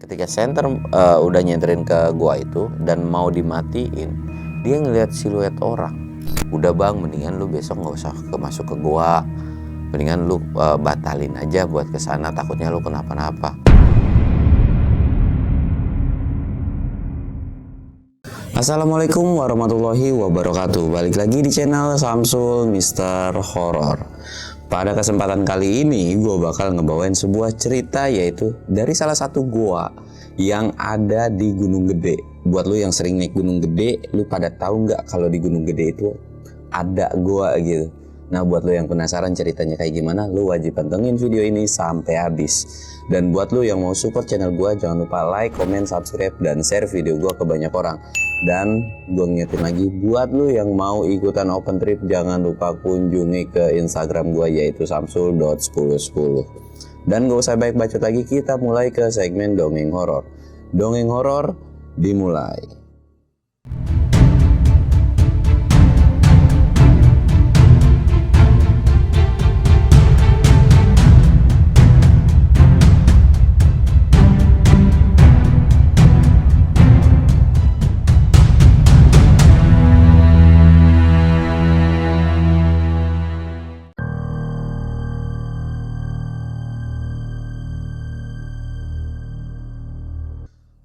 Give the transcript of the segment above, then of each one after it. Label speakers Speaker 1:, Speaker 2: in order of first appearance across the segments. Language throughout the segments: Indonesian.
Speaker 1: Ketika senter udah nyenterin ke gua itu dan mau dimatiin, dia ngeliat siluet orang. Udah bang, mendingan lu besok nggak usah masuk ke gua, mendingan lu batalin aja buat kesana, takutnya lu kenapa-napa. Assalamualaikum warahmatullahi wabarakatuh. Balik lagi di channel Samsul Mister Horror. Pada kesempatan kali ini gue bakal ngebawain sebuah cerita, yaitu dari salah satu gua yang ada di Gunung Gede. Buat lu yang sering naik Gunung Gede, lu pada tahu nggak kalau di Gunung Gede itu ada gua gitu. Nah, buat lu yang penasaran ceritanya kayak gimana, lu wajib pantengin video ini sampai habis. Dan buat lu yang mau support channel gua, jangan lupa like, comment, subscribe, dan share video gua ke banyak orang. Dan gue ngingetin lagi, buat lu yang mau ikutan open trip, jangan lupa kunjungi ke Instagram gue, yaitu samsul.1010. Dan gak usah baik bacot lagi, kita mulai ke segmen dongeng horor. Dongeng horor dimulai.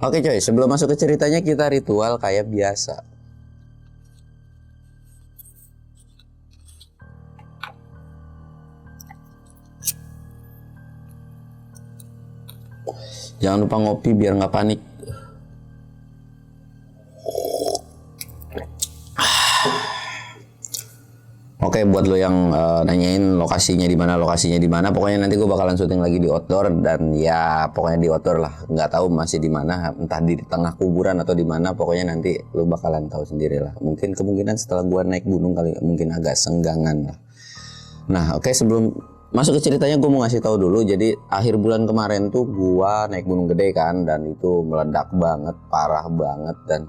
Speaker 1: Oke coy, sebelum masuk ke ceritanya kita ritual kayak biasa. Jangan lupa ngopi biar nggak panik. Oke, buat lo yang nanyain lokasinya di mana, pokoknya nanti gue bakalan syuting lagi di outdoor, dan ya pokoknya di outdoor lah, nggak tahu masih di mana, entah di tengah kuburan atau di mana, pokoknya nanti lo bakalan tahu sendiri lah. Mungkin kemungkinan setelah gue naik gunung kali, mungkin agak senggangan lah. Nah, oke, sebelum masuk ke ceritanya gue mau ngasih tahu dulu. Jadi akhir bulan kemarin tuh gue naik Gunung Gede kan, dan itu meledak banget, parah banget, dan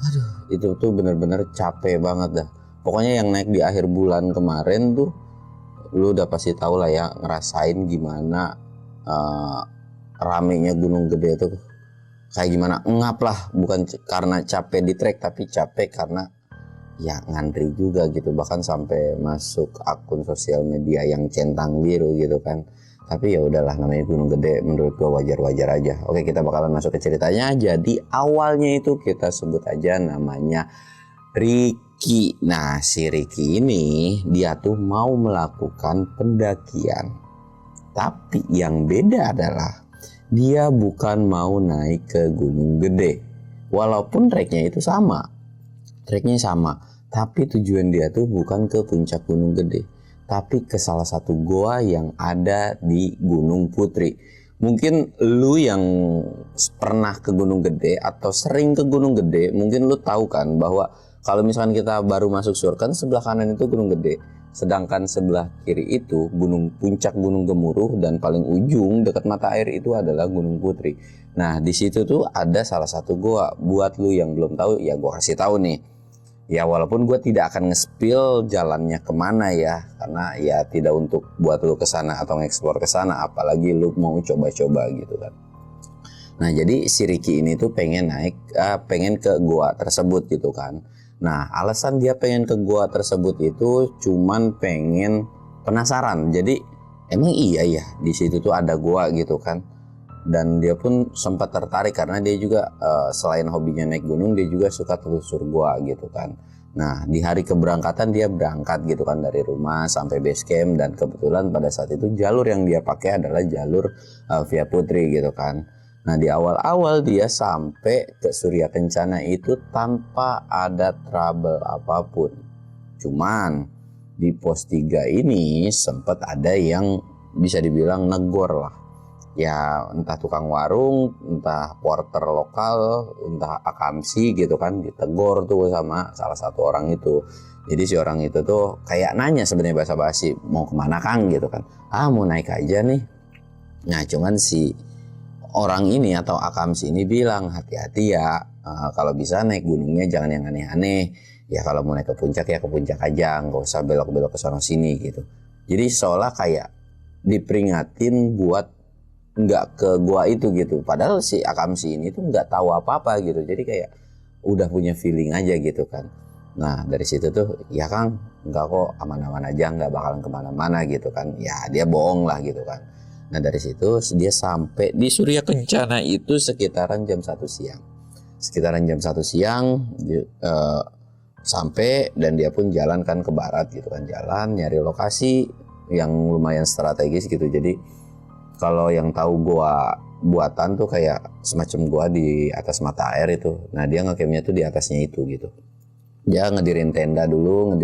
Speaker 1: aduh itu tuh bener-bener capek banget dah. Pokoknya yang naik di akhir bulan kemarin tuh lu udah pasti tahu lah ya, ngerasain gimana ramenya Gunung Gede tuh kayak gimana. Ngap lah, bukan karena capek di trek, tapi capek karena ya ngantri juga gitu, bahkan sampai masuk akun sosial media yang centang biru gitu kan. Tapi ya udahlah, namanya Gunung Gede, menurut gua wajar-wajar aja. Oke, kita bakalan masuk ke ceritanya. Jadi awalnya itu kita sebut aja namanya Ricky. Nah, si Ricky ini dia tuh mau melakukan pendakian. Tapi yang beda adalah dia bukan mau naik ke Gunung Gede. Walaupun treknya itu sama. Treknya sama, tapi tujuan dia tuh bukan ke puncak Gunung Gede, tapi ke salah satu goa yang ada di Gunung Putri. Mungkin lu yang pernah ke Gunung Gede atau sering ke Gunung Gede, mungkin lu tahu kan bahwa kalau misalkan kita baru masuk surga, kan sebelah kanan itu Gunung Gede, sedangkan sebelah kiri itu puncak Gunung Gemuruh, dan paling ujung dekat mata air itu adalah Gunung Putri. Nah, di situ tuh ada salah satu goa. Buat lu yang belum tahu, ya gua kasih tahu nih. Ya walaupun gue tidak akan nge-spill jalannya kemana ya, karena ya tidak untuk buat lu kesana atau nge-explore kesana, apalagi lu mau coba-coba gitu kan. Nah, jadi si Ricky ini tuh pengen ke gua tersebut gitu kan. Nah, alasan dia pengen ke gua tersebut itu cuman pengen penasaran. Jadi emang iya ya di situ tuh ada gua gitu kan. Dan dia pun sempat tertarik karena dia juga selain hobinya naik gunung, dia juga suka telusur gua gitu kan. Nah, di hari keberangkatan dia berangkat gitu kan dari rumah sampai base camp, dan kebetulan pada saat itu jalur yang dia pakai adalah jalur Via Putri gitu kan. Nah, di awal-awal dia sampai ke Surya Kencana itu tanpa ada trouble apapun. Cuman di pos 3 ini sempat ada yang bisa dibilang negor lah. Ya entah tukang warung, entah porter lokal, entah akamsi gitu kan, ditegor tuh sama salah satu orang itu. Jadi si orang itu tuh kayak nanya sebenarnya basa-basi, mau kemana Kang gitu kan. Mau naik aja nih. Nah, cuman si orang ini atau akamsi ini bilang, hati-hati ya, kalau bisa naik gunungnya jangan yang aneh-aneh. Ya kalau mau naik ke puncak ya ke puncak aja, nggak usah belok-belok ke sana sini gitu. Jadi seolah kayak diperingatin buat nggak ke gua itu gitu. Padahal si Akamsi ini tuh nggak tahu apa-apa gitu. Jadi kayak udah punya feeling aja gitu kan. Nah dari situ tuh ya Kang, nggak kok, aman-aman aja, nggak bakalan kemana-mana gitu kan. Ya dia bohong lah gitu kan. Nah dari situ dia sampai di Surya Kencana itu sekitaran jam 1 siang. Sekitaran jam 1 siang sampai, dan dia pun jalan kan ke barat gitu kan. Jalan nyari lokasi yang lumayan strategis gitu. Jadi kalau yang tahu gua buatan tuh kayak semacam gua di atas mata air itu. Nah dia ngecampnya tuh di atasnya itu gitu. Dia ngedirin tenda dulu,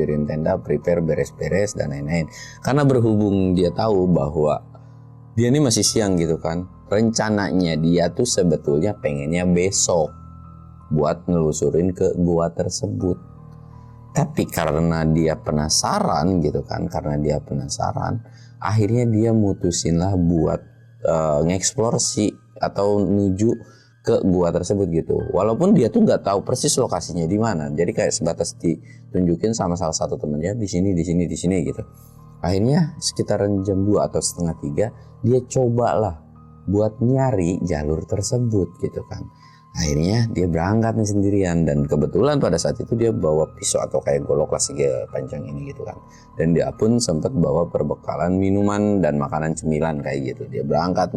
Speaker 1: prepare beres-beres dan lain-lain. Karena berhubung dia tahu bahwa dia ini masih siang gitu kan. Rencananya dia tuh sebetulnya pengennya besok buat nelusurin ke gua tersebut. Tapi karena dia penasaran gitu kan, akhirnya dia mutusin lah buat ngeksplorasi atau menuju ke gua tersebut gitu. Walaupun dia tuh nggak tahu persis lokasinya di mana. Jadi kayak sebatas ditunjukin sama salah satu temennya di sini gitu. Akhirnya sekitaran jam 2 atau setengah 3 dia cobalah buat nyari jalur tersebut gitu kan. Akhirnya dia berangkat nih sendirian, dan kebetulan pada saat itu dia bawa pisau atau kayak golok lah segi panjang ini gitu kan. Dan dia pun sempat bawa perbekalan minuman dan makanan cemilan kayak gitu. Dia berangkat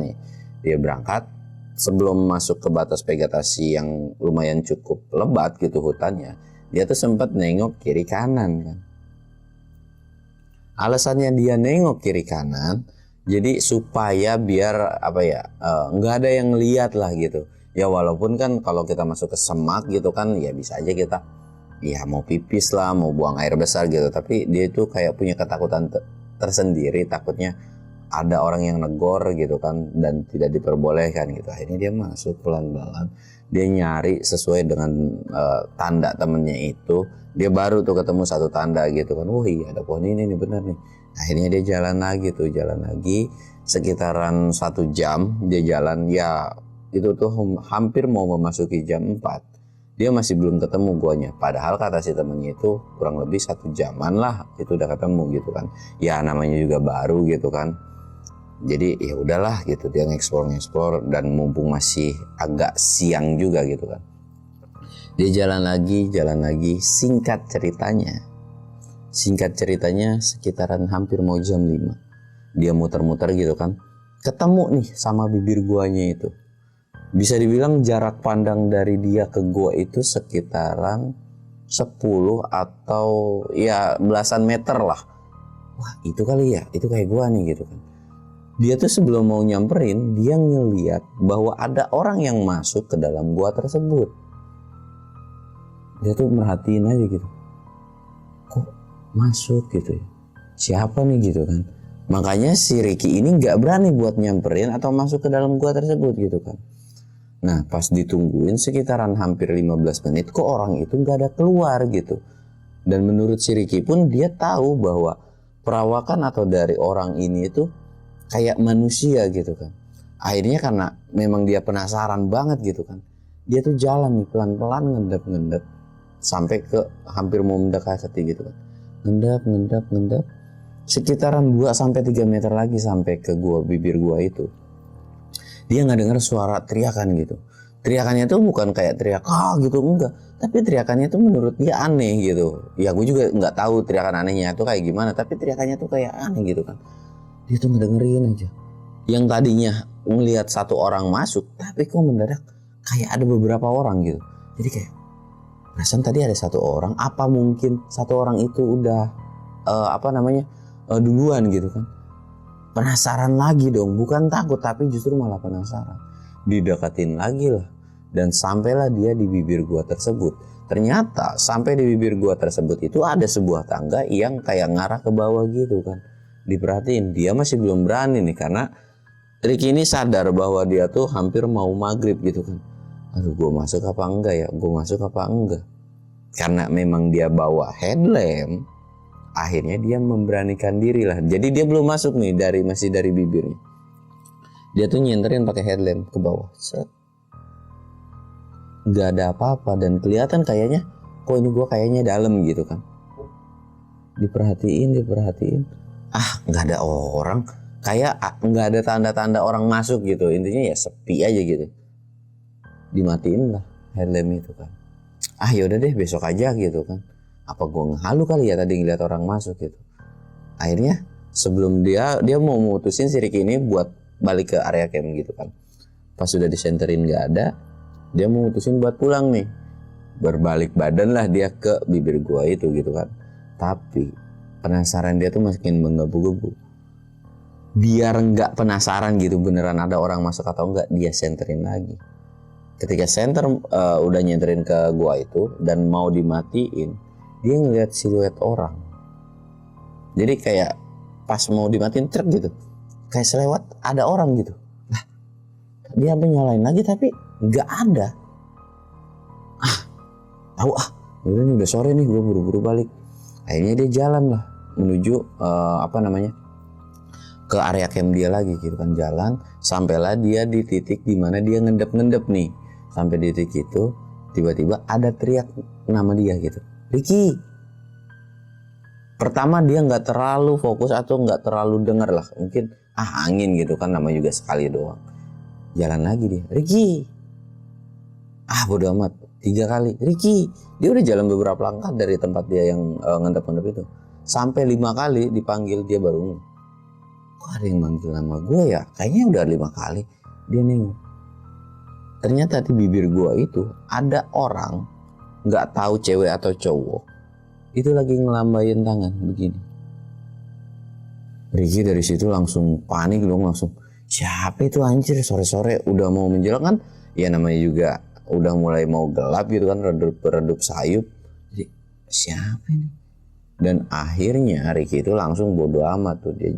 Speaker 1: sebelum masuk ke batas vegetasi yang lumayan cukup lebat gitu hutannya. Dia tuh sempat nengok kiri kanan kan. Alasannya dia nengok kiri kanan jadi supaya biar nggak ada yang lihat lah gitu. Ya walaupun kan kalau kita masuk ke semak gitu kan ya bisa aja kita ya mau pipis lah, mau buang air besar gitu. Tapi dia itu kayak punya ketakutan tersendiri, takutnya ada orang yang negor gitu kan dan tidak diperbolehkan gitu. Akhirnya dia masuk pelan-pelan, dia nyari sesuai dengan tanda temennya itu. Dia baru tuh ketemu satu tanda gitu kan. Oh iya ada pohon ini nih, bener nih. Akhirnya dia jalan lagi sekitaran 1 jam dia jalan. Ya itu tuh hampir mau memasuki jam 4. Dia masih belum ketemu guanya. Padahal kata si temennya itu kurang lebih 1 jaman lah itu udah ketemu gitu kan. Ya namanya juga baru gitu kan. Jadi ya udahlah gitu, dia ngeksplor dan mumpung masih agak siang juga gitu kan. Dia jalan lagi. Singkat ceritanya sekitaran hampir mau jam 5. Dia muter-muter gitu kan. Ketemu nih sama bibir guanya itu. Bisa dibilang jarak pandang dari dia ke gua itu sekitaran 10 atau ya belasan meter lah. Wah itu kali ya, itu kayak gua nih gitu kan. Dia tuh sebelum mau nyamperin, dia ngeliat bahwa ada orang yang masuk ke dalam gua tersebut. Dia tuh merhatiin aja gitu. Kok masuk gitu ya? Siapa nih gitu kan? Makanya si Ricky ini gak berani buat nyamperin atau masuk ke dalam gua tersebut gitu kan. Nah pas ditungguin sekitaran hampir 15 menit kok orang itu gak ada keluar gitu. Dan menurut si Ricky pun dia tahu bahwa perawakan atau dari orang ini itu kayak manusia gitu kan. Akhirnya karena memang dia penasaran banget gitu kan. Dia tuh jalan nih pelan-pelan ngendap sampai ke hampir mau mendekati gitu kan. Ngendap. Sekitaran 2-3 meter lagi sampai ke bibir gua itu. Dia nggak dengar suara teriakan gitu. Teriakannya tuh bukan kayak teriak gitu, enggak. Tapi teriakannya tuh menurut dia aneh gitu. Ya gue juga nggak tahu teriakan anehnya tuh kayak gimana. Tapi teriakannya tuh kayak aneh gitu kan. Dia tuh ngedengerin aja. Yang tadinya melihat 1 orang masuk, tapi kok mendadak kayak ada beberapa orang gitu. Jadi kayak perasaan tadi ada 1 orang. Apa mungkin 1 orang itu udah duluan gitu kan. Penasaran lagi dong, bukan takut tapi justru malah penasaran. Didekatin lagi lah dan sampailah dia di bibir gua tersebut. Ternyata sampai di bibir gua tersebut itu ada sebuah tangga yang kayak ngarah ke bawah gitu kan. Diperhatiin, dia masih belum berani nih karena Ricky ini sadar bahwa dia tuh hampir mau maghrib gitu kan. Aduh gua masuk apa enggak ya, karena memang dia bawa headlamp. Akhirnya dia memberanikan diri lah. Jadi dia belum masuk nih masih dari bibirnya. Dia tuh nyenterin pakai headlamp ke bawah. Set. Gak ada apa-apa dan kelihatan kayaknya kok ini gua kayaknya dalam gitu kan. Diperhatiin. Gak ada orang. kayak nggak ada tanda-tanda orang masuk gitu, intinya ya sepi aja gitu. Dimatiin lah helm itu kan. Yaudah deh besok aja gitu kan, apa gua ngehalu kali ya tadi ngeliat orang masuk gitu. Akhirnya sebelum dia mau mutusin si Ricky ini buat balik ke area camp gitu kan, pas sudah disenterin nggak ada, dia mau mutusin buat pulang nih, berbalik badan lah dia ke bibir gua itu gitu kan. Tapi penasaran dia tuh makin menggebu-gebu. Biar nggak penasaran gitu beneran ada orang masuk atau enggak, dia senterin lagi. Ketika senter udah nyenterin ke gua itu dan mau dimatiin, dia ngeliat siluet orang. Jadi kayak pas mau dimatiin truk gitu, kayak selewat ada orang gitu. Nah, dia sampai nyalain lagi tapi nggak ada. Tahu udah sore nih, gua buru-buru balik. Akhirnya dia jalan lah menuju ke area camp dia lagi gitu kan, jalan sampailah dia di titik dimana dia ngendep nih. Sampai di titik itu tiba-tiba ada teriak nama dia gitu, Ricky. Pertama dia nggak terlalu fokus atau nggak terlalu denger lah, mungkin angin gitu kan, nama juga sekali doang. Jalan lagi dia, Ricky. Bodo amat, 3 kali, Ricky. Dia udah jalan beberapa langkah dari tempat dia yang ngendep itu, sampai 5 kali dipanggil dia baru. Kok ada yang manggil nama gue ya? Kayaknya udah 5 kali. Dia nengok. Ternyata di bibir gue itu ada orang, nggak tahu cewek atau cowok, itu lagi ngelambain tangan begini. Ricky dari situ langsung panik dong, langsung siapa itu anjir, sore-sore udah mau menjelang kan, ya namanya juga udah mulai mau gelap gitu kan, redup sayup. Jadi siapa ini? Dan akhirnya Ricky itu langsung bodo amat tuh, dia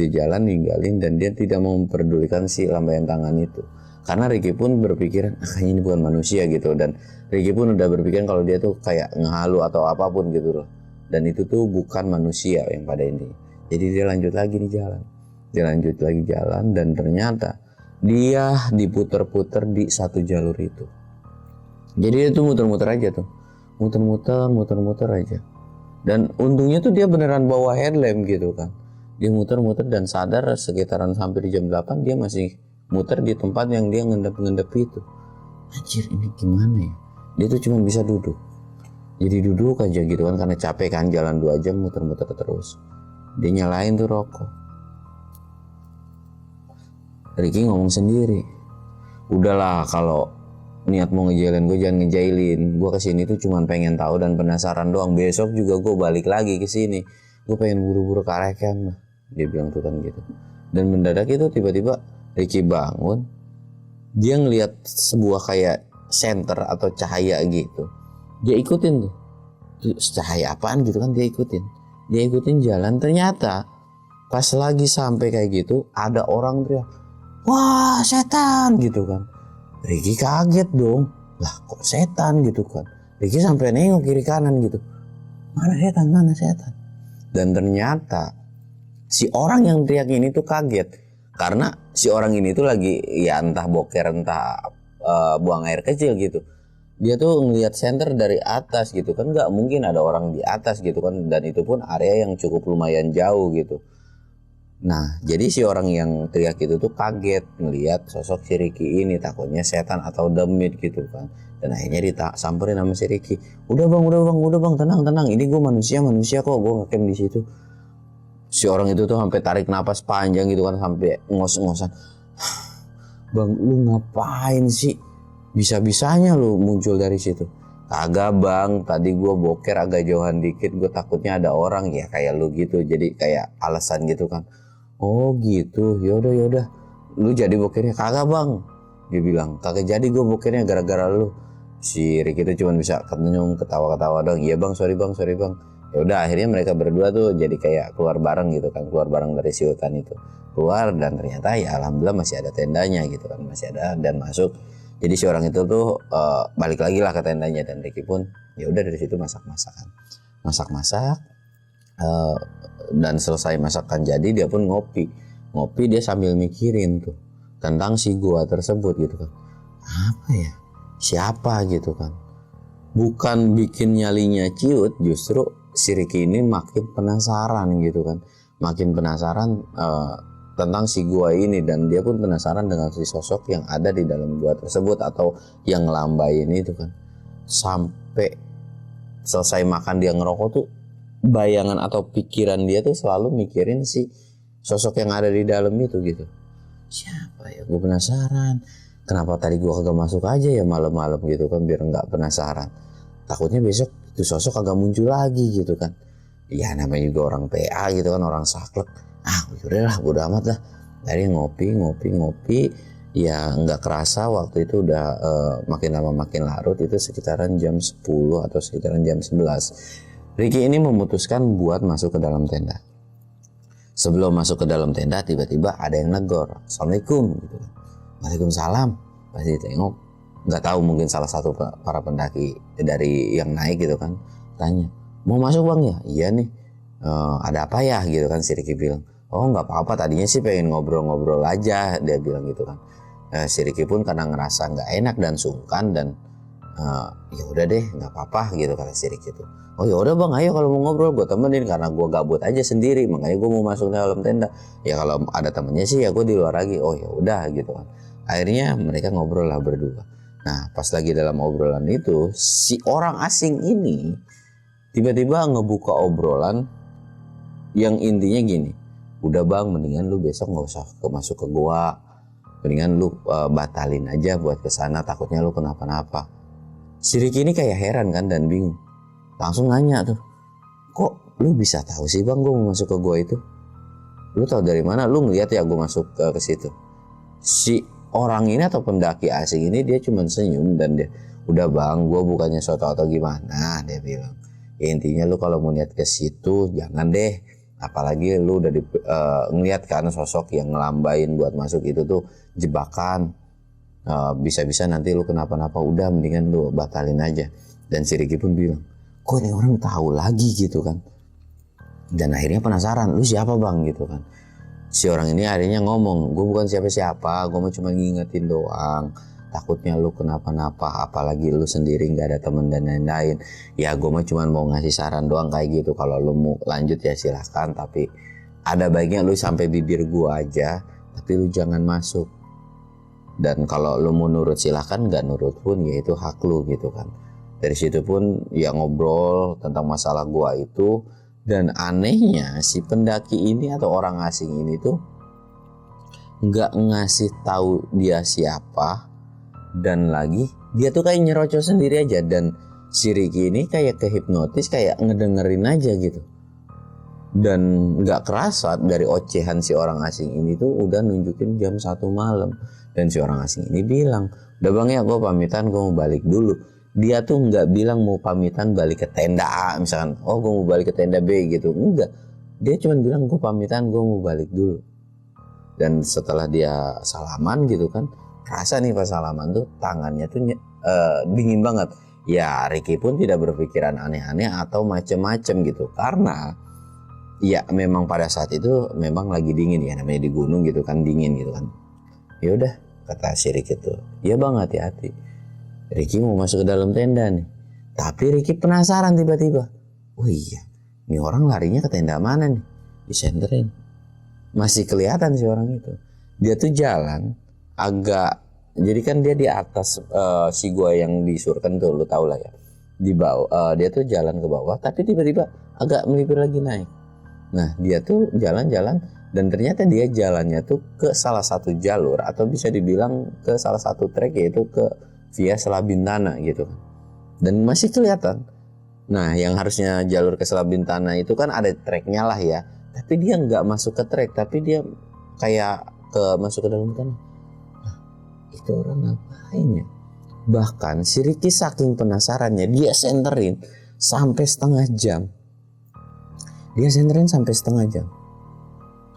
Speaker 1: jalan ninggalin, dan dia tidak mau memperdulikan si lambaian tangan itu. Karena Ricky pun berpikiran kayaknya ini bukan manusia gitu, dan Ricky pun udah berpikiran kalau dia tuh kayak ngehalu atau apapun gitu loh, dan itu tuh bukan manusia yang pada intinya. Jadi dia lanjut lagi nih jalan, dan ternyata dia diputer-puter di satu jalur itu. Jadi dia tuh muter-muter aja tuh, muter-muter aja. Dan untungnya tuh dia beneran bawa headlamp gitu kan. Dia muter-muter dan sadar sekitaran hampir jam 8 dia masih muter di tempat yang dia ngendep itu. Anjir, ini gimana ya? Dia tuh cuma bisa duduk. Jadi duduk aja gitu kan, karena capek kan jalan 2 jam muter-muter terus. Dia nyalain tuh rokok. Ricky ngomong sendiri, udahlah kalau niat mau ngejailin gue jangan ngejailin. Gue kesini tuh cuma pengen tahu dan penasaran doang. Besok juga gue balik lagi ke sini. Gue pengen buru-buru ke area camp. Dia bilang tuh kan gitu. Dan mendadak itu tiba-tiba Ricky bangun. Dia ngelihat sebuah kayak senter atau cahaya gitu. Dia ikutin tuh. Cahaya apaan gitu kan, dia ikutin jalan. Ternyata pas lagi sampai kayak gitu ada orang teriak, wah setan gitu kan. Ricky kaget dong, lah kok setan gitu kan. Ricky sampai nengok kiri kanan gitu, mana setan. Dan ternyata si orang yang teriak ini tuh kaget, karena si orang ini tuh lagi ya entah boker entah buang air kecil gitu. Dia tuh ngelihat senter dari atas gitu kan, nggak mungkin ada orang di atas gitu kan, dan itu pun area yang cukup lumayan jauh gitu. Nah, jadi si orang yang teriak itu tuh kaget ngelihat sosok si Ricky ini, takutnya setan atau demit gitu kan. Dan akhirnya disamperin sama si Ricky. Udah bang, tenang. Ini gue manusia kok, gue ngecamp di situ. Si orang itu tuh sampai tarik napas panjang gitu kan, sampai ngos-ngosan. Bang, lu ngapain sih? Bisa-bisanya lu muncul dari situ. Kagak bang, tadi gue boker agak jauhan dikit, gue takutnya ada orang ya kayak lu gitu, jadi kayak alasan gitu kan. Oh gitu, yaudah, lu jadi bokernya? Kagak bang, dia bilang, kagak jadi gue bokernya gara-gara lu. Si Ricky itu cuma bisa tersenyum, ketawa-ketawa dong. Iya bang, sorry bang. Ya udah, akhirnya mereka berdua tuh jadi kayak keluar bareng gitu kan, keluar bareng dari si hutan itu. Keluar dan ternyata ya alhamdulillah masih ada tendanya gitu kan, masih ada dan masuk. Jadi si orang itu tuh balik lagi lah ke tendanya, dan Ricky pun ya udah dari situ masak dan selesai masakan jadi dia pun ngopi dia sambil mikirin tuh tentang si gua tersebut gitu kan. Apa ya, siapa gitu kan. Bukan bikin nyalinya ciut, justru si Ricky ini makin penasaran gitu kan. makin penasaran tentang si gua ini, dan dia pun penasaran dengan si sosok yang ada di dalam gua tersebut atau yang ngelambain itu kan. Sampai selesai makan dia ngerokok tuh, bayangan atau pikiran dia tuh selalu mikirin si sosok yang ada di dalam itu gitu. Siapa ya, gue penasaran. Kenapa tadi gue kagak masuk aja ya malam-malam gitu kan, biar nggak penasaran. Takutnya besok itu sosok kagak muncul lagi gitu kan. Ya namanya juga orang PA gitu kan, orang saklek. Udah lah, bodo amat lah. Dari ngopi. Ya nggak kerasa waktu itu udah makin lama makin larut. Itu sekitaran jam 10 atau sekitaran jam 11. Ricky ini memutuskan buat masuk ke dalam tenda. Sebelum masuk ke dalam tenda, tiba-tiba ada yang negor, "Assalamualaikum," gitu. "Waalaikumsalam." Pasti tengok, nggak tahu, mungkin salah satu para pendaki dari yang naik gitu kan. Tanya, "Mau masuk bang ya?" "Iya nih." "Ada apa ya?" gitu kan. Si Ricky bilang, "Oh nggak apa-apa, tadinya sih pengen ngobrol-ngobrol aja," dia bilang gitu kan. Si Ricky pun karena ngerasa nggak enak dan sungkan dan ya udah deh, nggak apa-apa gitu kata si Ricky itu. "Oh ya udah bang, ayo kalau mau ngobrol gue temenin, karena gue gabut aja sendiri, makanya gue mau masuk dalam tenda. Ya kalau ada temennya sih ya gue di luar lagi." "Oh ya udah," gitu kan. Akhirnya mereka ngobrol lah berdua. Nah pas lagi dalam obrolan itu, si orang asing ini tiba-tiba ngebuka obrolan yang intinya gini, "Udah bang, mendingan lu besok nggak usah masuk ke gua, mendingan lu batalin aja buat kesana, takutnya lu kenapa-napa." Si Ricky ini kayak heran kan dan bingung. Langsung nanya tuh, "Kok lu bisa tahu sih bang gue mau masuk ke gua itu? Lu tahu dari mana? Lu ngeliat ya gue masuk ke situ?" Si orang ini atau pendaki asing ini dia cuma senyum dan dia, "Udah bang, gue bukannya soto atau gimana," dia bilang. "Ya intinya lu kalau mau niat ke situ jangan deh. Apalagi lu udah ngeliat kan sosok yang ngelambain buat masuk itu tuh jebakan. Bisa-bisa nanti lu kenapa-napa, udah mendingan lu batalin aja." Dan si Ricky pun bilang, "Kok ini orang tahu lagi?" gitu kan. Dan akhirnya penasaran, "Lu siapa bang?" gitu kan. Si orang ini akhirnya ngomong, "Gue bukan siapa-siapa, gue cuma ngingetin doang. Takutnya lu kenapa-napa, apalagi lu sendiri gak ada temen dan lain-lain. Ya gue cuma mau ngasih saran doang kayak gitu. Kalau lu mau lanjut ya silahkan, tapi ada baiknya lu sampai bibir gue aja, tapi lu jangan masuk. Dan kalau lu mau nurut silahkan, gak nurut pun ya itu hak lu," gitu kan. Dari situ pun ya ngobrol tentang masalah gua itu. Dan anehnya si pendaki ini atau orang asing ini tuh nggak ngasih tahu dia siapa, dan lagi dia tuh kayak nyerocos sendiri aja. Dan si Ricky ini kayak kehipnotis, kayak ngedengerin aja gitu. Dan nggak kerasa dari ocehan si orang asing ini tuh udah nunjukin jam 1 malam. Dan si orang asing ini bilang, "Udah bang ya, gue pamitan, gue mau balik dulu." Dia tuh nggak bilang mau pamitan balik ke tenda A misalkan, "Oh gue mau balik ke tenda B," gitu. Enggak, dia cuma bilang, "Gue pamitan, gue mau balik dulu." Dan setelah dia salaman gitu kan, kerasa nih pas salaman tuh tangannya tuh dingin banget. Ya Ricky pun tidak berpikiran aneh-aneh atau macem-macem gitu, karena ya memang pada saat itu memang lagi dingin ya, namanya di gunung gitu kan, dingin gitu kan. Ya udah, kata si Ricky tuh, "Ya bang, hati-hati." Ricky mau masuk ke dalam tenda nih. Tapi Ricky penasaran tiba-tiba. "Oh iya, ini orang larinya ke tenda mana nih?" Disenterin. Masih kelihatan si orang itu. Dia tuh jalan agak, jadi kan dia di atas si gua yang disurken tuh, lu tau lah ya. Di bawah, dia tuh jalan ke bawah, tapi tiba-tiba agak melipir lagi naik. Nah dia tuh jalan-jalan dan ternyata dia jalannya tuh ke salah satu jalur atau bisa dibilang ke salah satu trek, yaitu ke via Selabintana gitu. Dan masih kelihatan. Nah yang harusnya jalur ke Selabintana itu kan ada treknya lah ya, tapi dia nggak masuk ke trek, tapi dia kayak masuk ke dalam tanah. Nah, itu orang ngapain ya? Bahkan si Ricky saking penasarannya, dia senterin sampai setengah jam.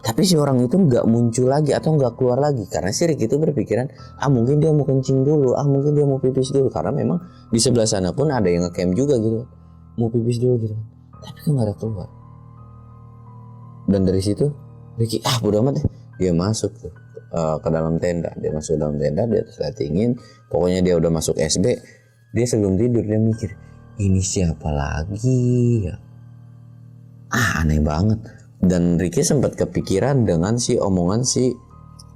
Speaker 1: Tapi si orang itu nggak muncul lagi atau nggak keluar lagi, karena si Ricky itu berpikiran, mungkin dia mau kencing dulu, mungkin dia mau pipis dulu, karena memang di sebelah sana pun ada yang ngecamp juga gitu, mau pipis dulu gitu, tapi kan nggak ada keluar. Dan dari situ Ricky bodo amat deh, dia masuk tuh ke dalam tenda. Dia masuk dalam tenda, dia settingin, pokoknya dia udah masuk SB. Dia sebelum tidur dia mikir, ini siapa lagi ya? Aneh banget. Dan Ricky sempat kepikiran dengan si omongan si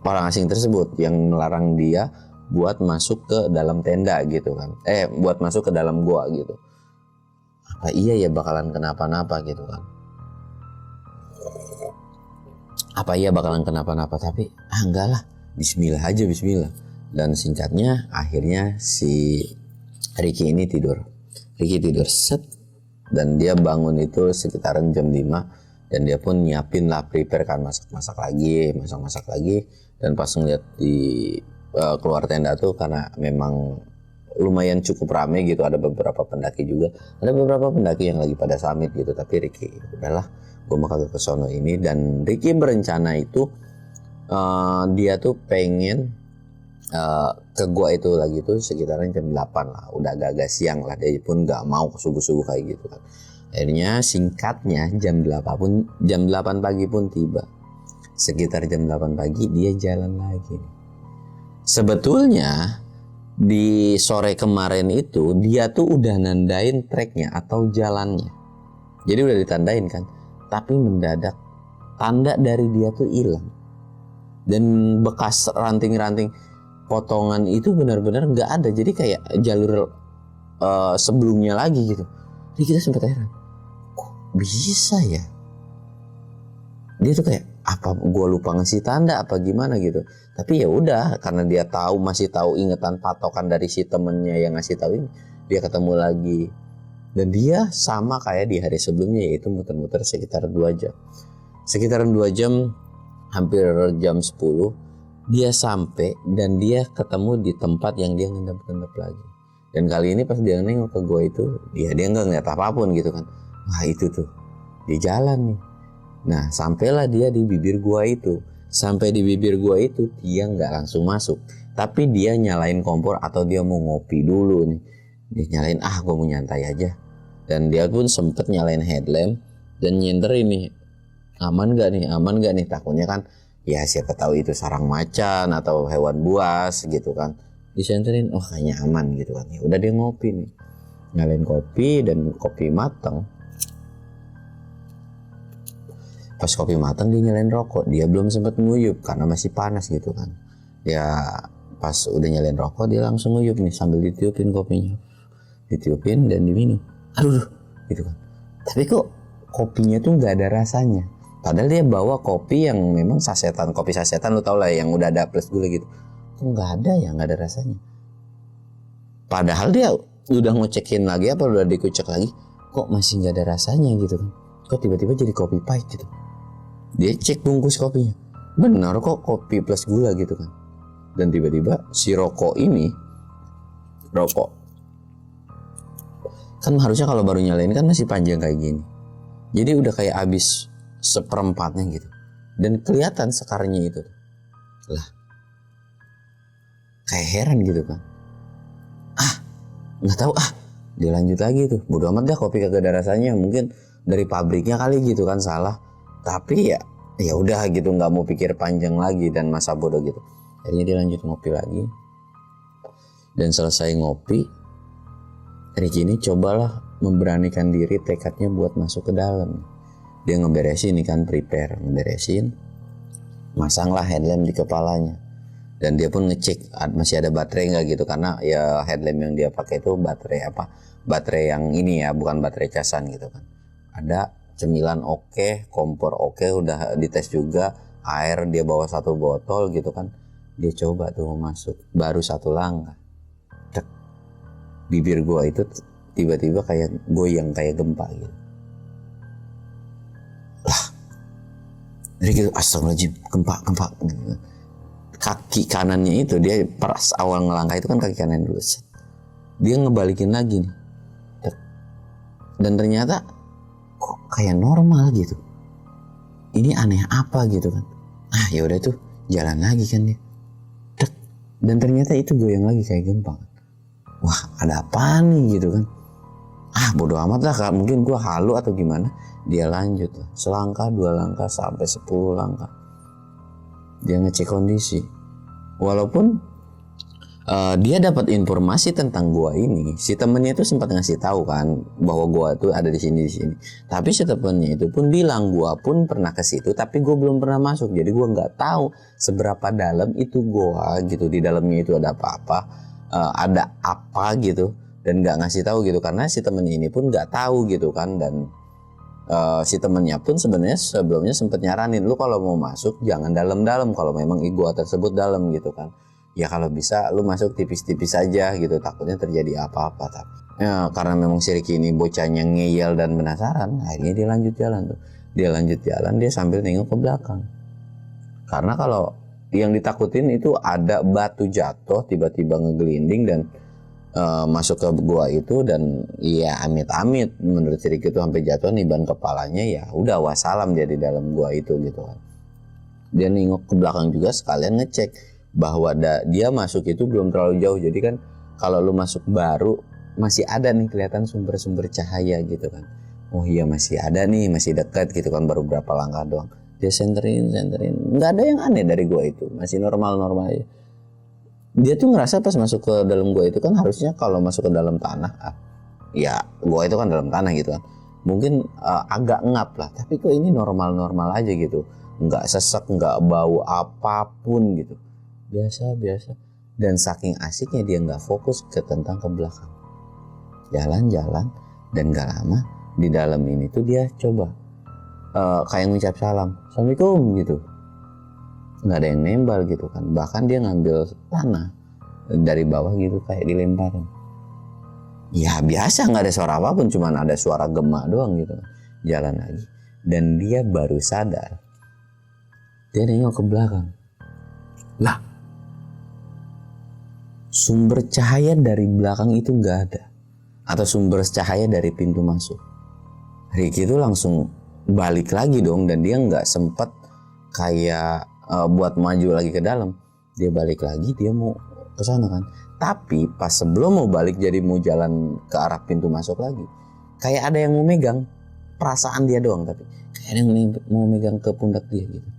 Speaker 1: orang asing tersebut yang melarang dia buat masuk ke dalam tenda gitu kan. Buat masuk ke dalam gua gitu. Apa iya ya bakalan kenapa-napa gitu kan. Apa iya bakalan kenapa-napa, tapi enggak lah. Bismillah aja, bismillah. Dan singkatnya akhirnya si Ricky ini tidur. Ricky tidur set. Dan dia bangun itu sekitaran jam 5. Dan dia pun nyiapin lah, prepare kan, masak-masak lagi. Dan pas ngeliat di keluar tenda tuh, karena memang lumayan cukup rame gitu, ada beberapa pendaki juga, ada beberapa pendaki yang lagi pada summit gitu. Tapi Ricky, udahlah, gue bakal ke sono ini. Dan Ricky berencana itu dia tuh pengen ke gua itu lagi tuh sekitaran jam 8 lah, udah agak-agak siang lah. Dia pun gak mau subuh-subuh kayak gitu kan. Akhirnya singkatnya jam 8 pagi pun tiba. Sekitar jam 8 pagi dia jalan lagi. Sebetulnya di sore kemarin itu dia tuh udah nandain treknya atau jalannya. Jadi udah ditandain kan. Tapi mendadak tanda dari dia tuh hilang. Dan bekas ranting-ranting potongan itu benar-benar nggak ada. Jadi kayak jalur sebelumnya lagi gitu. Jadi kita sempat heran, kok bisa ya? Dia tuh kayak, apa gue lupa ngasih tanda apa gimana gitu. Tapi ya udah, karena dia masih tahu ingatan patokan dari si temennya yang ngasih tahu ini, dia ketemu lagi. Dan dia sama kayak di hari sebelumnya, yaitu muter-muter sekitar 2 jam. Sekitaran 2 jam, hampir jam 10, dia sampai dan dia ketemu di tempat yang dia ngendap-ngendap lagi. Dan kali ini pas dia nengok ke gua itu, ya dia nggak ngeliat apapun gitu kan. Wah itu tuh, di jalan nih. Nah sampailah dia di bibir gua itu. Sampai di bibir gua itu dia nggak langsung masuk, tapi dia nyalain kompor atau dia mau ngopi dulu nih. Dia nyalain, gua mau nyantai aja. Dan dia pun sempet nyalain headlamp dan nyenter ini, aman gak nih, takutnya kan ya siapa tahu itu sarang macan atau hewan buas gitu kan. Disenterin, kayaknya aman gitu kan. Ya udah dia ngopi nih, nyalain kopi dan kopi matang. Pas kopi matang dia nyalain rokok. Dia belum sempat nguyup karena masih panas gitu kan. Ya pas udah nyalain rokok dia langsung nguyup nih sambil ditiupin kopinya. Ditiupin dan diminum. Aduh gitu kan. Tapi kok kopinya tuh nggak ada rasanya. Padahal dia bawa kopi yang memang sasetan, kopi sasetan lu tau lah yang udah ada plus gula gitu. Kok nggak ada ya, nggak ada rasanya. Padahal dia udah ngecekin lagi apa udah dikucek lagi, kok masih nggak ada rasanya gitu kan. Kok tiba-tiba jadi kopi pahit gitu. Dia cek bungkus kopinya, benar kok kopi plus gula gitu kan. Dan tiba-tiba si rokok kan harusnya kalau baru nyalain kan masih panjang kayak gini. Jadi udah kayak habis seperempatnya gitu. Dan kelihatan sekarnya itu. Lah. Kayak heran gitu kan. Nggak tahu dia lanjut lagi tuh. Bodo amat dah kopi kagak ada rasanya. Mungkin dari pabriknya kali gitu kan salah. Tapi ya udah gitu, nggak mau pikir panjang lagi dan masa bodoh gitu. Akhirnya dia lanjut ngopi lagi. Dan selesai ngopi, Ricky ini cobalah memberanikan diri, tekadnya buat masuk ke dalam. Dia ngeberesin nih kan, ngeberesin, masanglah headlamp di kepalanya. Dan dia pun ngecek masih ada baterai nggak gitu, karena ya headlamp yang dia pakai itu baterai yang ini ya, bukan baterai casan gitu kan. Ada cemilan oke, kompor oke, udah dites juga, air dia bawa 1 botol gitu kan. Dia coba tuh masuk, baru 1 langkah, bibir gua itu tiba-tiba kayak goyang kayak gempa gitu. Lah, dari gitu astagfirullahaladzim, gempa. Kaki kanannya itu dia pas awal ngelangkah itu kan kaki kanan dulu. Dia ngebalikin lagi nih. Dan ternyata kok kayak normal gitu. Ini aneh apa gitu kan. Ya udah tuh jalan lagi kan dia. Dan ternyata itu goyang lagi kayak gempa. Wah, ada apa nih gitu kan. Bodo amat lah, mungkin gua halu atau gimana. Dia lanjut lah, selangkah 2 langkah sampai 10 langkah. Dia ngecek kondisi. Walaupun Dia dapat informasi tentang gua ini. Si temennya itu sempat ngasih tahu kan bahwa gua itu ada di sini. Tapi si temennya itu pun bilang gua pun pernah ke situ, tapi gua belum pernah masuk. Jadi gua nggak tahu seberapa dalam itu gua gitu. Di dalamnya itu ada apa-apa, ada apa gitu, dan nggak ngasih tahu gitu karena si temennya ini pun nggak tahu gitu kan. Dan si temennya pun sebenarnya sebelumnya sempat nyaranin, lu kalau mau masuk jangan dalam-dalam kalau memang gua tersebut dalam gitu kan. Ya kalau bisa lu masuk tipis-tipis aja gitu, takutnya terjadi apa-apa. Tapi ya, karena memang si Ricky ini bocahnya ngeyel dan penasaran, akhirnya dia lanjut jalan tuh. Dia lanjut jalan, dia sambil nengok ke belakang. Karena kalau yang ditakutin itu ada batu jatuh tiba-tiba ngegelinding dan masuk ke gua itu, dan ya amit-amit menurut si Ricky itu sampai jatuh niban kepalanya, ya udah wassalam dia di dalam gua itu gitu kan. Dia nengok ke belakang juga sekalian ngecek bahwa dia masuk itu belum terlalu jauh. Jadi kan kalau lu masuk baru masih ada nih kelihatan sumber-sumber cahaya gitu kan. Oh iya masih ada nih, masih dekat gitu kan, baru berapa langkah doang. Dia senterin, nggak ada yang aneh dari gua itu, masih normal-normal aja. Dia tuh ngerasa pas masuk ke dalam gua itu kan harusnya kalau masuk ke dalam tanah, ya gua itu kan dalam tanah gitu kan, mungkin agak ngap lah. Tapi kok ini normal-normal aja gitu, nggak sesek, nggak bau apapun gitu. Biasa. Dan saking asiknya dia nggak fokus ke tentang ke belakang. Jalan-jalan dan gak lama di dalam ini tuh dia coba kayak ngucap salam, Assalamualaikum gitu. Nggak ada yang nembal gitu kan. Bahkan dia ngambil tanah dari bawah gitu kayak dilemparin. Ya biasa, nggak ada suara apapun, cuman ada suara gema doang gitu. Jalan lagi dan dia baru sadar. Dia nengok ke belakang. Lah, sumber cahaya dari belakang itu nggak ada, atau sumber cahaya dari pintu masuk. Ricky itu langsung balik lagi dong, dan dia nggak sempet kayak buat maju lagi ke dalam. Dia balik lagi, dia mau ke sana kan. Tapi pas sebelum mau balik jadi mau jalan ke arah pintu masuk lagi, kayak ada yang mau megang, perasaan dia doang tapi kayak ada yang mau megang ke pundak dia gitu.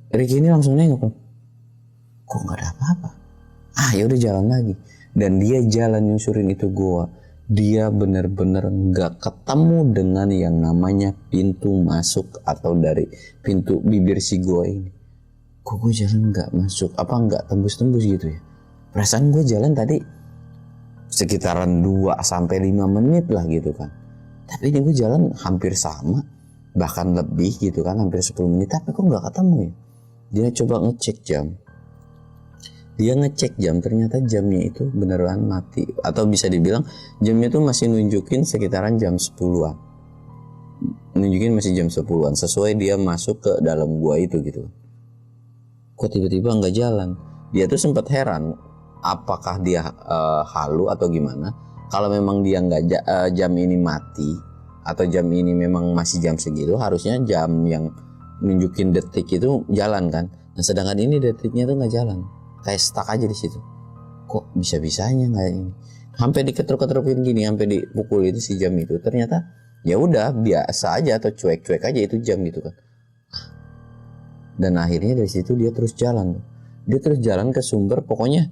Speaker 1: Ricky ini langsung nengok, kok nggak ada apa-apa. Ya udah jalan lagi, dan dia jalan nyusurin itu gua. Dia bener-bener nggak ketemu dengan yang namanya pintu masuk atau dari pintu bibir si gua ini. Kok gue jalan nggak masuk, apa nggak tembus-tembus gitu ya? Perasaan gue jalan tadi sekitaran 2-5 menit lah gitu kan. Tapi ini gue jalan hampir sama, bahkan lebih gitu kan, hampir 10 menit. Tapi kok nggak ketemu ya? Dia coba ngecek jam. Dia ngecek jam, ternyata jamnya itu beneran mati. Atau bisa dibilang jamnya itu masih nunjukin sekitaran jam 10-an. Nunjukin masih jam 10-an, sesuai dia masuk ke dalam gua itu gitu. Kok tiba-tiba nggak jalan? Dia tuh sempat heran, apakah dia halu atau gimana. Kalau memang dia nggak jam ini mati, atau jam ini memang masih jam segitu, harusnya jam yang nunjukin detik itu jalan kan. Nah sedangkan ini detiknya tuh nggak jalan, kayak stuck aja di situ. Kok bisa-bisanya nggak ini? Sampai diketruk-ketrukin gini, sampai dipukul itu si jam itu. Ternyata ya udah biasa aja atau cuek-cuek aja itu jam gitu kan. Dan akhirnya dari situ dia terus jalan. Dia terus jalan ke sumber, pokoknya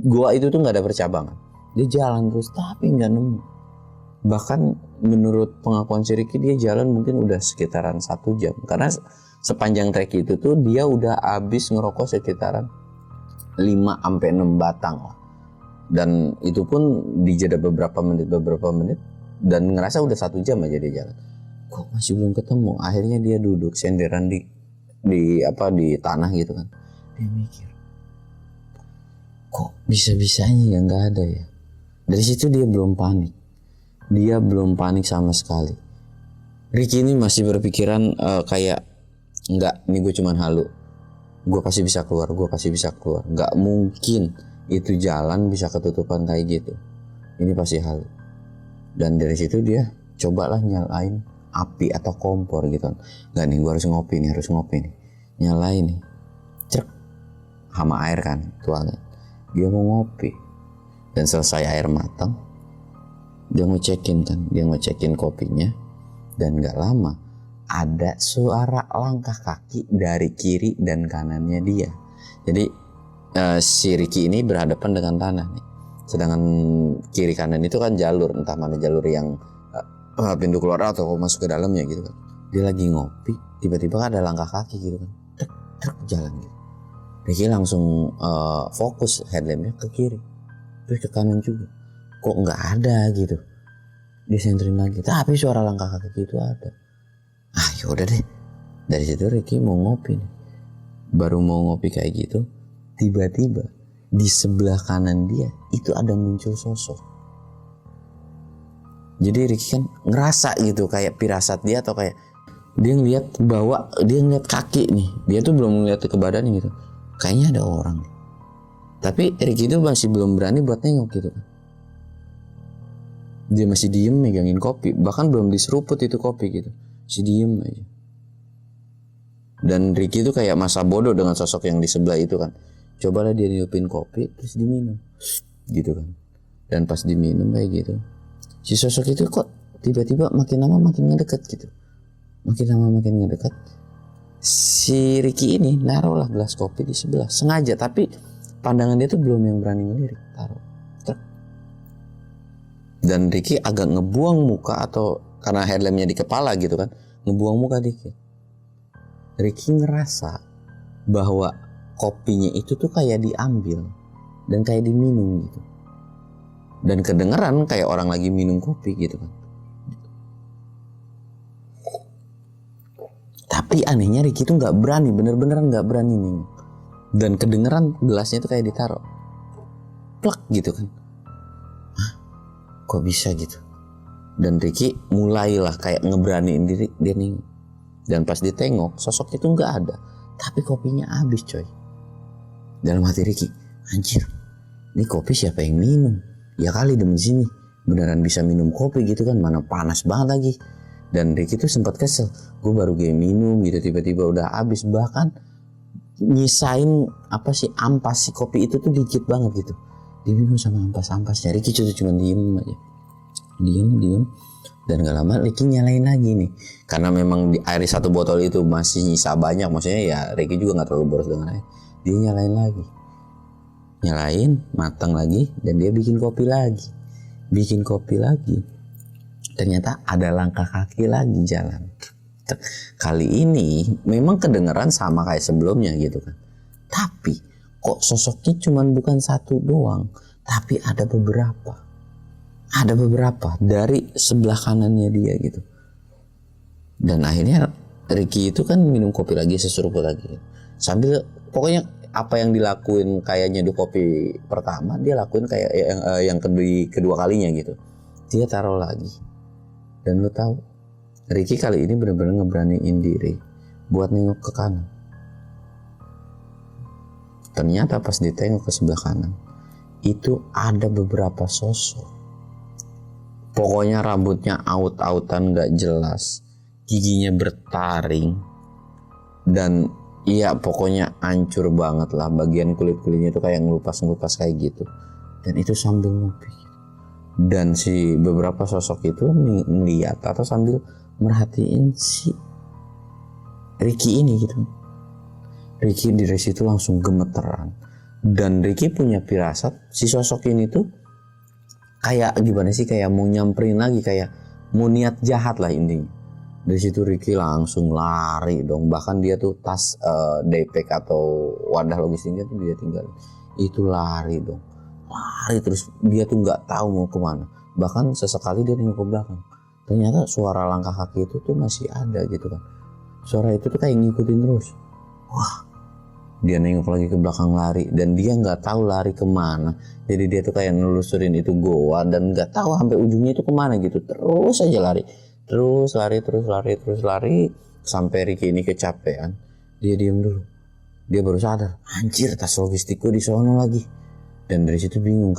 Speaker 1: gua itu tuh nggak ada percabangan. Dia jalan terus tapi nggak nemu. Bahkan menurut pengakuan si Ricky, dia jalan mungkin udah sekitaran 1 jam. Karena sepanjang trek itu tuh dia udah habis ngerokok sekitaran 5-6 batang lah. Dan itu pun dijeda beberapa menit dan ngerasa udah 1 jam aja dia jalan. Kok masih belum ketemu? Akhirnya dia duduk senderan di tanah gitu kan. Dia mikir, kok bisa-bisanya ya nggak ada ya. Dari situ dia belum panik. Dia belum panik sama sekali. Ricky ini masih berpikiran kayak nggak, ini gue cuman halu. Gue pasti bisa keluar. Nggak mungkin itu jalan bisa ketutupan kayak gitu. Ini pasti halu. Dan dari situ dia cobalah nyalain api atau kompor gitu. Nggak nih, gue harus ngopi nih. Nyalain nih. Cek. Sama air kan tuangnya. Dia mau ngopi. Dan selesai air matang, dia ngecekin kopinya. Dan gak lama ada suara langkah kaki dari kiri dan kanannya dia. Jadi si Ricky ini berhadapan dengan tanah nih. Sedangkan kiri kanan itu kan jalur, entah mana jalur yang pintu keluar atau masuk ke dalamnya gitu kan. Dia lagi ngopi, tiba-tiba ada langkah kaki gitu kan, truk jalan gitu. Ricky langsung fokus headlampnya ke kiri, terus ke kanan juga. Kok nggak ada gitu? Dia senterin lagi, tapi suara langkah kaki itu ada. Yaudah deh. Dari situ Ricky mau ngopi nih. Baru mau ngopi kayak gitu, tiba-tiba di sebelah kanan dia itu ada muncul sosok. Jadi Ricky kan ngerasa gitu, kayak firasat dia atau kayak dia ngeliat bahwa dia ngeliat kaki nih. Dia tuh belum ngeliat ke badannya gitu. Kayaknya ada orang. Tapi Ricky itu masih belum berani buat nengok gitu kan. Dia masih diem megangin kopi, bahkan belum diseruput itu kopi gitu. Masih diem aja. Dan Ricky itu kayak masa bodoh dengan sosok yang di sebelah itu kan. Cobalah dia niupin kopi terus diminum gitu kan. Dan pas diminum kayak gitu, si sosok itu kok tiba-tiba makin lama makin ngedekat gitu. Makin lama makin ngedekat. Si Ricky ini naruhlah gelas kopi di sebelah sengaja, tapi pandangan dia tuh belum yang berani ngelirik, taruh. Dan Ricky agak ngebuang muka, atau karena headlampnya di kepala gitu kan, ngebuang muka dikit. Ricky ngerasa bahwa kopinya itu tuh kayak diambil dan kayak diminum gitu. Dan kedengeran kayak orang lagi minum kopi gitu kan. Tapi anehnya Ricky tuh gak berani, bener-beneran gak berani nih. Dan kedengeran gelasnya tuh kayak ditaruh plak gitu kan. Kok bisa gitu? Dan Ricky mulailah kayak ngeberaniin diri, dia nih. Dan pas ditengok, sosok itu nggak ada, tapi kopinya habis coy. Dalam hati Ricky, anjir, ini kopi siapa yang minum? Ya kali demen sini, beneran bisa minum kopi gitu kan, mana panas banget lagi. Dan Ricky tuh sempat kesel, gue baru game minum gitu, tiba-tiba udah habis. Bahkan nyisain ampas si kopi itu tuh dikit banget gitu. Diminum sama ampas-ampasnya. Ricky cuma diem aja, diem. Dan gak lama Ricky nyalain lagi nih, karena memang di air satu botol itu masih nyisa banyak, maksudnya ya Ricky juga nggak terlalu boros dengan air. Dia nyalain matang lagi, dan dia bikin kopi lagi. Ternyata ada langkah kaki lagi jalan. Kali ini memang kedengeran sama kayak sebelumnya gitu kan, tapi kok sosoknya cuman bukan satu doang, tapi ada beberapa dari sebelah kanannya dia gitu. Dan akhirnya Ricky itu kan minum kopi lagi, seseruput lagi, sambil pokoknya apa yang dilakuin kayak nyeduh kopi pertama, dia lakuin kayak yang kedua kalinya gitu. Dia taruh lagi. Dan lu tahu, Ricky kali ini benar-benar ngeberaniin diri buat nengok ke kanan. Ternyata pas ditengok ke sebelah kanan, itu ada beberapa sosok. Pokoknya rambutnya aut-autan gak jelas, giginya bertaring, dan iya pokoknya hancur banget lah. Bagian kulit-kulitnya itu kayak ngelupas kayak gitu. Dan itu sambil ngopi. Dan si beberapa sosok itu ngeliat atau sambil merhatiin si Ricky ini gitu. Ricky dari situ langsung gemeteran. Dan Ricky punya firasat si sosok ini tuh kayak gimana sih, kayak mau nyamperin lagi, kayak mau niat jahat lah intinya. Dari situ Ricky langsung lari dong. Bahkan dia tuh tas daypack atau wadah logistiknya tuh dia tinggal. Itu lari dong. Lari terus, dia tuh nggak tahu mau kemana. Bahkan sesekali dia nengok ke belakang. Ternyata suara langkah kaki itu tuh masih ada gitu kan. Suara itu tuh kayak ngikutin terus. Wah, dia nengok lagi ke belakang lari, dan dia nggak tahu lari kemana. Jadi dia tuh kayak nelusurin itu goa dan nggak tahu sampai ujungnya itu kemana gitu. Terus aja lari, terus lari sampai Ricky ini kecapean. Dia diem dulu. Dia baru sadar, anjir tas logistikku di sono lagi. Dan dari situ bingung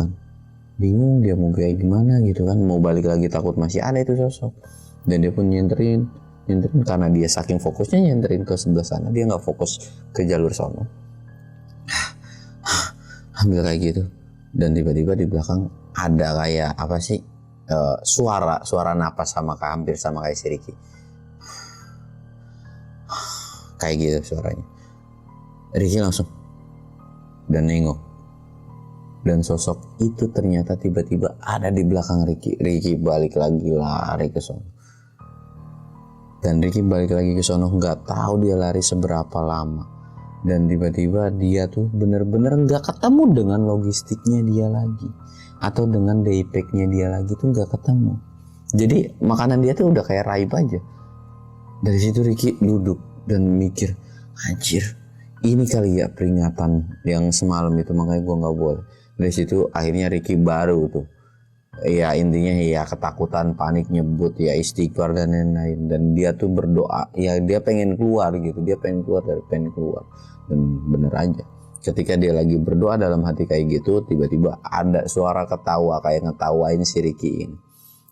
Speaker 1: dia mau kayak gimana gitu kan. Mau balik lagi takut masih ada itu sosok. Dan dia pun nyenterin karena dia saking fokusnya nyenterin ke sebelah sana, dia nggak fokus ke jalur sono. Ambil kayak gitu. Dan tiba-tiba di belakang ada kayak apa sih, suara napas hampir sama kayak si Ricky. Kayak gitu suaranya. Ricky langsung dan nengok. Dan sosok itu ternyata tiba-tiba ada di belakang Ricky. Ricky balik lagi lari ke sono. Dan Ricky balik lagi ke sono, nggak tahu dia lari seberapa lama. Dan tiba-tiba dia tuh bener-bener nggak ketemu dengan logistiknya dia lagi, atau dengan daypacknya dia lagi tuh nggak ketemu. Jadi makanan dia tuh udah kayak raib aja. Dari situ Ricky duduk dan mikir, anjir, ini kali ya peringatan yang semalam itu, makanya gue nggak boleh. Dari situ akhirnya Ricky baru tuh, ya intinya ya ketakutan, panik, nyebut, ya istighfar dan lain-lain. Dan dia tuh berdoa, ya dia pengen keluar gitu, dia pengen keluar. Dan bener aja, ketika dia lagi berdoa dalam hati kayak gitu, tiba-tiba ada suara ketawa kayak ngetawain si Ricky ini.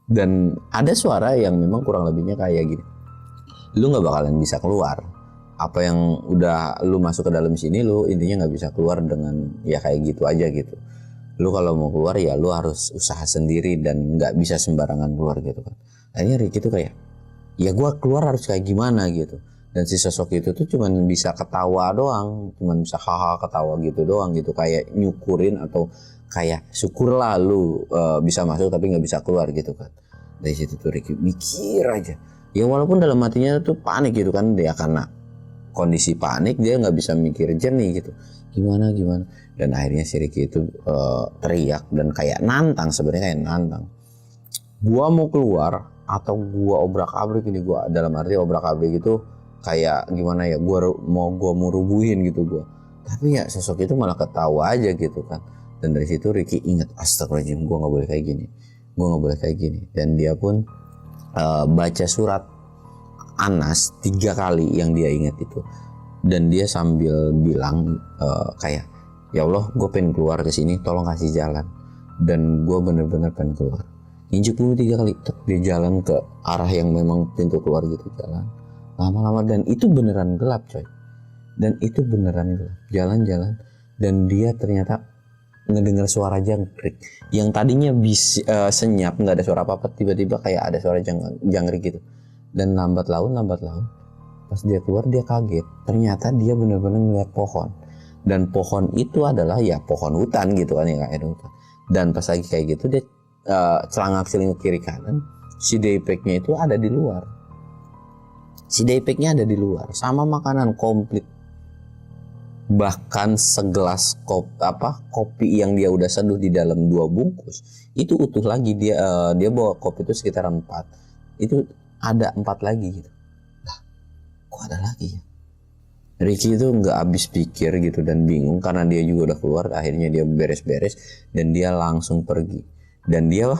Speaker 1: Dan ada suara yang memang kurang lebihnya kayak gini, lu nggak bakalan bisa keluar. Apa yang udah lu masuk ke dalam sini, lu intinya nggak bisa keluar dengan ya kayak gitu aja gitu. Lu kalau mau keluar ya lu harus usaha sendiri dan nggak bisa sembarangan keluar gitu kan. Akhirnya Ricky tuh kayak, ya gue keluar harus kayak gimana gitu. Dan si sosok itu tuh cuman bisa ketawa doang, cuman bisa haha ketawa gitu doang gitu, kayak nyukurin atau kayak syukurlah lu bisa masuk tapi nggak bisa keluar gitu kan. Dari situ tuh Ricky mikir aja, ya walaupun dalam hatinya tuh panik gitu kan, dia karena kondisi panik dia nggak bisa mikir jernih gitu, gimana. Dan akhirnya si Ricky itu teriak dan kayak nantang, sebenarnya kayak nantang, gua mau keluar atau gua obrak-abrik ini. Gua dalam arti obrak-abrik gitu kayak gimana ya, gua mau rubuhin gitu gua. Tapi ya sosok itu malah ketawa aja gitu kan. Dan dari situ Ricky ingat, astagfirullahaladzim, gua nggak boleh kayak gini. Dan dia pun baca surat Anas 3 kali yang dia ingat itu. Dan dia sambil bilang kayak, ya Allah, gue pengen keluar ke sini, tolong kasih jalan. Dan gue bener-bener pengen keluar. Injek dulu 3 kali, dia jalan ke arah yang memang pintu keluar gitu, jalan. Lama-lama dan itu beneran gelap coy. Jalan-jalan dan dia ternyata ngedengar suara jangkrik. Yang tadinya senyap, nggak ada suara apa-apa, tiba-tiba kayak ada suara jangkrik gitu. Dan lambat laun pas dia keluar dia kaget, ternyata dia benar-benar ngeliat pohon. Dan pohon itu adalah ya pohon hutan gitu kan, ya kayak hutan. Dan pas lagi kayak gitu dia celangak-celinguk kiri kanan, si daypacknya itu ada di luar. Sama makanan komplit. Bahkan segelas kopi yang dia udah seduh di dalam 2 bungkus itu utuh lagi. Dia bawa kopi itu sekitar 4, itu ada 4 lagi gitu. Lah, kok ada lagi ya? Ricky itu nggak habis pikir gitu dan bingung karena dia juga udah keluar. Akhirnya dia beres-beres dan dia langsung pergi. Dan dia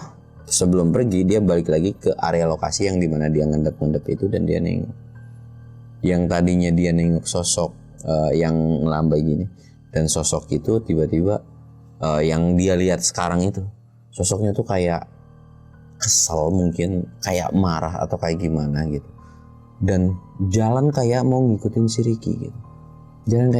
Speaker 1: sebelum pergi dia balik lagi ke area lokasi yang dimana dia ngendep itu, dan dia nengok. Yang tadinya dia nengok sosok yang ngelambai gini, dan sosok itu tiba-tiba yang dia lihat sekarang itu sosoknya tuh kayak kesel, mungkin kayak marah atau kayak gimana gitu. Dan jalan kayak mau ngikutin si Ricky gitu. Dan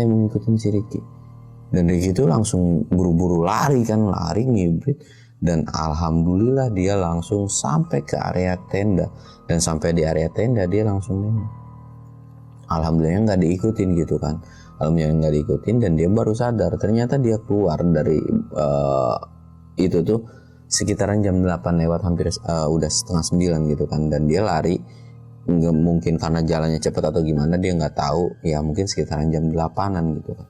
Speaker 1: Ricky itu langsung buru-buru lari ngibrit. Dan alhamdulillah dia langsung sampai ke area tenda. Dan sampai di area tenda dia langsung nengok. Alhamdulillah nggak diikutin gitu kan. Dan dia baru sadar ternyata dia keluar dari itu tuh sekitaran jam 8 lewat, hampir udah setengah 9 gitu kan. Dan dia lari, nggak mungkin karena jalannya cepat atau gimana, dia nggak tahu, ya mungkin sekitaran jam 8-an gitu kan.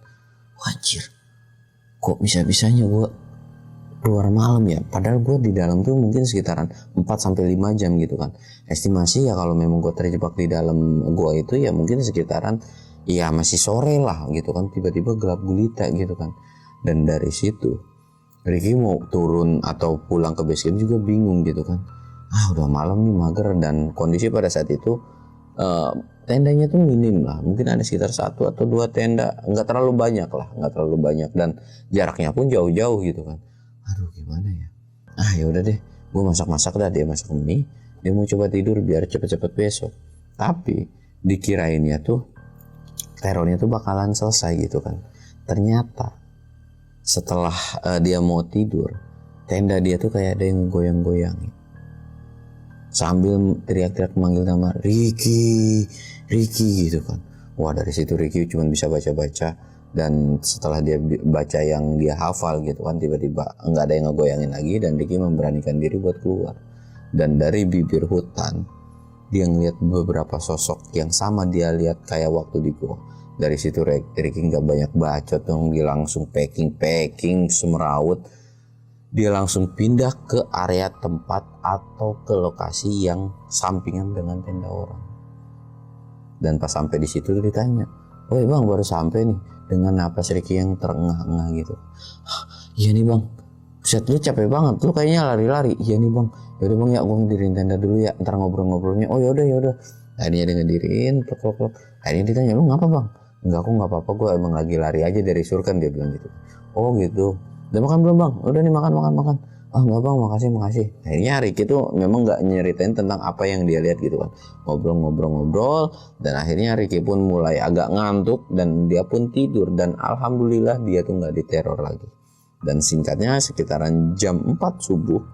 Speaker 1: Wajir, kok bisa-bisanya gue keluar malam ya, padahal gue di dalam tuh mungkin sekitaran 4-5 jam gitu kan. Estimasi ya kalau memang gue terjebak di dalam gua itu ya mungkin sekitaran ya masih sore lah gitu kan. Tiba-tiba gelap gulita gitu kan. Dan dari situ Ricky mau turun atau pulang ke base camp juga bingung gitu kan. Udah malam nih, mager. Dan kondisi pada saat itu tendanya tuh minim lah, mungkin ada sekitar 1 atau 2 tenda, nggak terlalu banyak dan jaraknya pun jauh-jauh gitu kan. Aduh gimana ya, ya udah deh, gue masak dah. Dia masak mie, dia mau coba tidur biar cepet-cepet besok. Tapi dikirainnya tuh terornya tuh bakalan selesai gitu kan. Ternyata setelah dia mau tidur, tenda dia tuh kayak ada yang goyang-goyangin sambil teriak-teriak manggil nama Ricky gitu kan. Wah, dari situ Ricky cuma bisa baca-baca Dan setelah dia baca yang dia hafal gitu kan, tiba-tiba nggak ada yang ngegoyangin lagi dan Ricky memberanikan diri buat keluar. Dan dari bibir hutan dia ngeliat beberapa sosok yang sama dia lihat kayak waktu di gua. Dari situ Ricky nggak banyak bacot dong, dia langsung packing semeraut. Dia langsung pindah ke area tempat atau ke lokasi yang sampingan dengan tenda orang. Dan pas sampai di situ ditanya, "Woi bang, baru sampai nih." Dengan napas Ricky yang terengah-engah gitu. "Iya nih bang, set lu capek banget, lu kayaknya lari-lari." "Iya nih bang, yaudah bang ya, gue ngedirin tenda dulu ya, ntar ngobrol-ngobrolnya." "Oh yaudah. Akhirnya dia ngedirin, plok. Akhirnya ditanya, "Lu ngapa bang?" "Enggak, aku nggak apa-apa, gue emang lagi lari aja dari surken," dia bilang gitu. "Oh gitu, udah makan belum bang?" "Udah nih, makan." "Ah enggak bang, makasih." Akhirnya Ricky tuh memang nggak nyeritain tentang apa yang dia lihat gitu kan. Ngobrol, dan akhirnya Ricky pun mulai agak ngantuk dan dia pun tidur. Dan alhamdulillah dia tuh nggak diteror lagi. Dan singkatnya sekitaran jam 4 subuh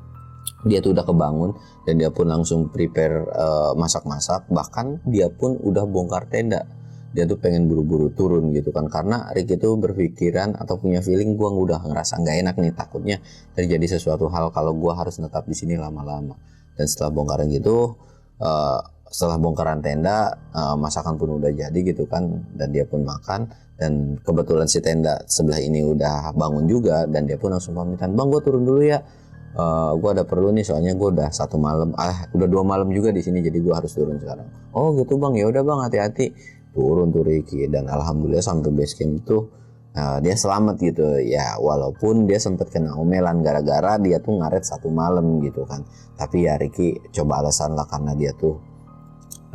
Speaker 1: dia tuh udah kebangun dan dia pun langsung prepare masak-masak. Bahkan dia pun udah bongkar tenda. Dia tuh pengen buru-buru turun gitu kan, karena Ricky tuh berpikiran atau punya feeling gua udah ngerasa nggak enak nih, takutnya terjadi sesuatu hal kalau gua harus tetap di sini lama-lama. Dan setelah bongkaran gitu, setelah bongkaran tenda, masakan pun udah jadi gitu kan, dan dia pun makan. Dan kebetulan si tenda sebelah ini udah bangun juga dan dia pun langsung pamitan, "Bang, gua turun dulu ya. Gue ada perlu nih, soalnya gue udah 1 malam, udah 2 malam juga di sini, jadi gue harus turun sekarang." "Oh gitu bang, ya udah bang, hati-hati." Turun tuh Ricky dan alhamdulillah sampai base camp tuh dia selamat gitu ya, walaupun dia sempat kena omelan gara-gara dia tuh ngaret 1 malam gitu kan. Tapi ya Ricky coba alasan lah karena dia tuh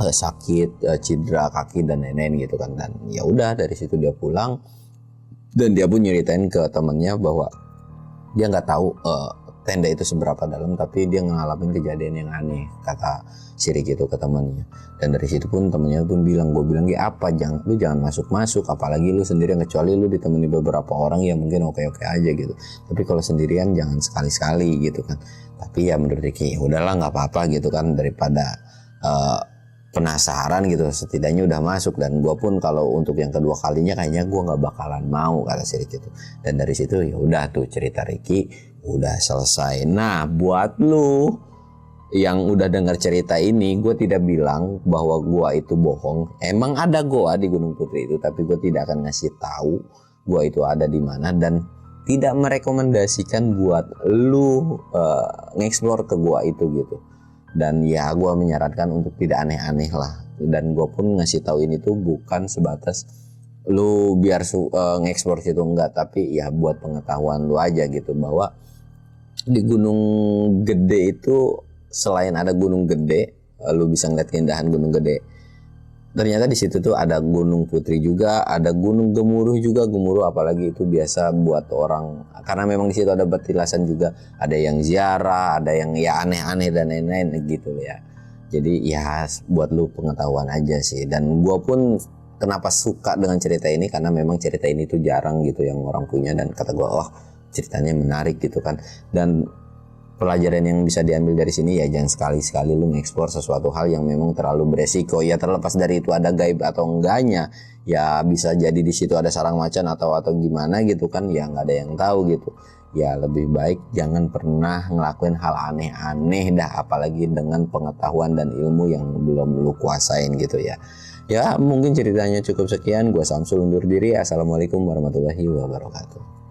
Speaker 1: sakit, cedera kaki dan lain-lain gitu kan. Dan ya udah dari situ dia pulang dan dia pun nyeritain ke temennya bahwa dia nggak tahu tenda itu seberapa dalam, tapi dia ngalamin kejadian yang aneh, kata si Ricky itu ke temannya. Dan dari situ pun temannya pun bilang, gue bilang ya apa, lu jangan masuk, apalagi lu sendirian, kecuali lu ditemani beberapa orang yang mungkin oke-oke aja gitu. Tapi kalau sendirian jangan sekali-sekali gitu kan. Tapi ya menurut Ricky, udahlah nggak apa-apa gitu kan, daripada penasaran gitu, setidaknya udah masuk. Dan gue pun kalau untuk yang kedua kalinya kayaknya gue nggak bakalan mau, kata si Ricky itu. Dan dari situ ya udah tuh cerita Ricky udah selesai. Nah buat lu yang udah dengar cerita ini, gue tidak bilang bahwa gua itu bohong. Emang ada goa di Gunung Putri itu, tapi gue tidak akan ngasih tahu gua itu ada di mana dan tidak merekomendasikan buat lu nge-explore ke gua itu gitu. Dan ya gua menyarankan untuk tidak aneh-aneh lah. Dan gua pun ngasih tahu ini tuh bukan sebatas lu biar nge-explore situ, enggak, tapi ya buat pengetahuan lu aja gitu, bahwa di Gunung Gede itu selain ada Gunung Gede, lu bisa ngeliat keindahan Gunung Gede. Ternyata di situ tuh ada Gunung Putri juga, ada Gunung Gemuruh juga. Gemuruh apalagi itu biasa buat orang, karena memang di situ ada petilasan juga. Ada yang ziarah, ada yang ya aneh-aneh dan lain-lain gitu ya. Jadi ya buat lu pengetahuan aja sih. Dan gua pun kenapa suka dengan cerita ini, karena memang cerita ini tuh jarang gitu yang orang punya. Dan kata gua, wah ceritanya menarik gitu kan. Dan pelajaran yang bisa diambil dari sini ya jangan sekali-sekali lu ngeksplor sesuatu hal yang memang terlalu beresiko. Ya terlepas dari itu ada gaib atau enggaknya, ya bisa jadi di situ ada sarang macan atau gimana gitu kan, ya nggak ada yang tahu gitu. Ya lebih baik jangan pernah ngelakuin hal aneh-aneh dah, apalagi dengan pengetahuan dan ilmu yang belum lu kuasain gitu ya. Ya mungkin ceritanya cukup sekian. Gua Samsul undur diri. Assalamualaikum warahmatullahi wabarakatuh.